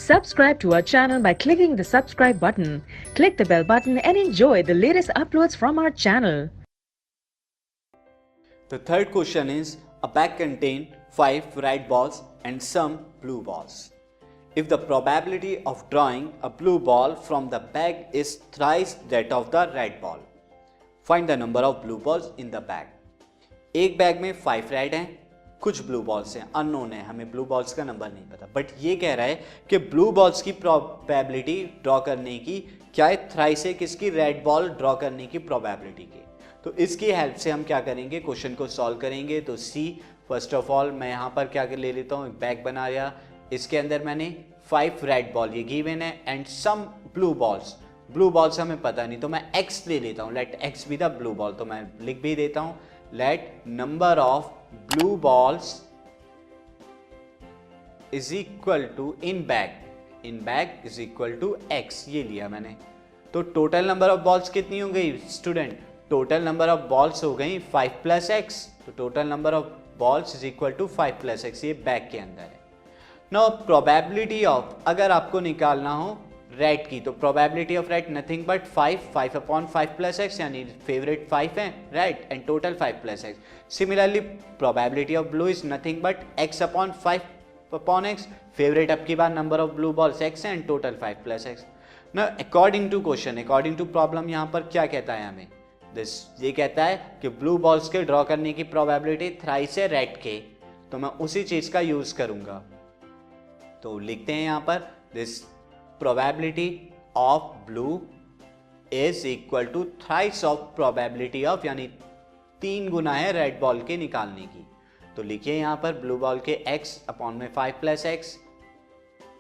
Subscribe to our channel by clicking the subscribe button. Click the bell button and enjoy the latest uploads from our channel. The third question is, a bag contains 5 red balls and some blue balls. If the probability of drawing a blue ball from the bag is thrice that of the red ball, find the number of blue balls in the bag. एक bag में 5 red हैं, कुछ blue balls हैं, unknown है, हमें blue balls का number नहीं पता, बट ये कह रहा है कि ब्लू बॉल्स की प्रोबेबिलिटी ड्रॉ करने की क्या है, थ्राइस है किसकी, रेड बॉल ड्रॉ करने की प्रोबेबिलिटी की। तो इसकी हेल्प से हम क्या करेंगे, क्वेश्चन को सॉल्व करेंगे। तो सी, फर्स्ट ऑफ ऑल मैं यहाँ पर क्या ले लेता हूँ, एक बैग बना लिया, इसके अंदर मैंने 5 रेड बॉल ये गिवन है एंड सम ब्लू बॉल्स हमें पता नहीं, तो मैं एक्स ले लेता हूँ, let x be the blue ball. तो मैं लिख भी देता हूँ, let number of blue balls is equal to in bag is equal to x, ये लिया मैंने। तो टोटल नंबर ऑफ बॉल्स कितनी हो गई student, total number of balls हो गई 5 प्लस एक्स। तो total number of balls is equal to 5 plus x, ये बैग के अंदर है। नाउ प्रोबेबिलिटी ऑफ, अगर आपको निकालना हो रेड की, तो probability of red nothing but 5 upon 5 plus x, यानी फेवरेट 5 है red and total 5 plus x. Similarly probability of blue is nothing but x upon 5 upon x, favourite अब की बार number of blue balls x है and total 5 plus x. ना according to question, according to problem, यहाँ पर क्या कहता है हमें, ये कहता है कि ब्लू बॉल्स के ड्रॉ करने की प्रोबेबिलिटी थ्राइस है रेड के, तो मैं उसी चीज का यूज करूंगा। तो लिखते हैं यहाँ पर, this probability of blue is equal to thrice of probability of, यानी 3 गुना है रेड बॉल के निकालने की। तो लिखिए यहाँ पर ब्लू बॉल के x अपॉन में 5 plus x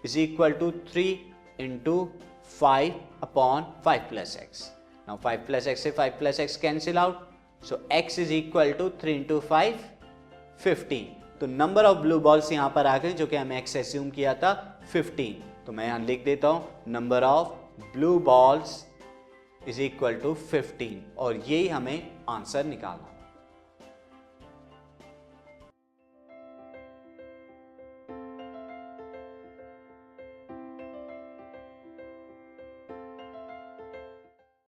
is equal to 3 into 5 upon 5 plus x. Now 5 plus x से 5 plus x cancel out, so x is equal to 3 into 5 15। तो नंबर ऑफ ब्लू बॉल्स यहाँ पर आ गए, जो कि हमें x एज्यूम किया था 15। तो मैं यहाँ लिख देता हूँ number of blue balls is equal to 15, और यही हमें आंसर निकालना।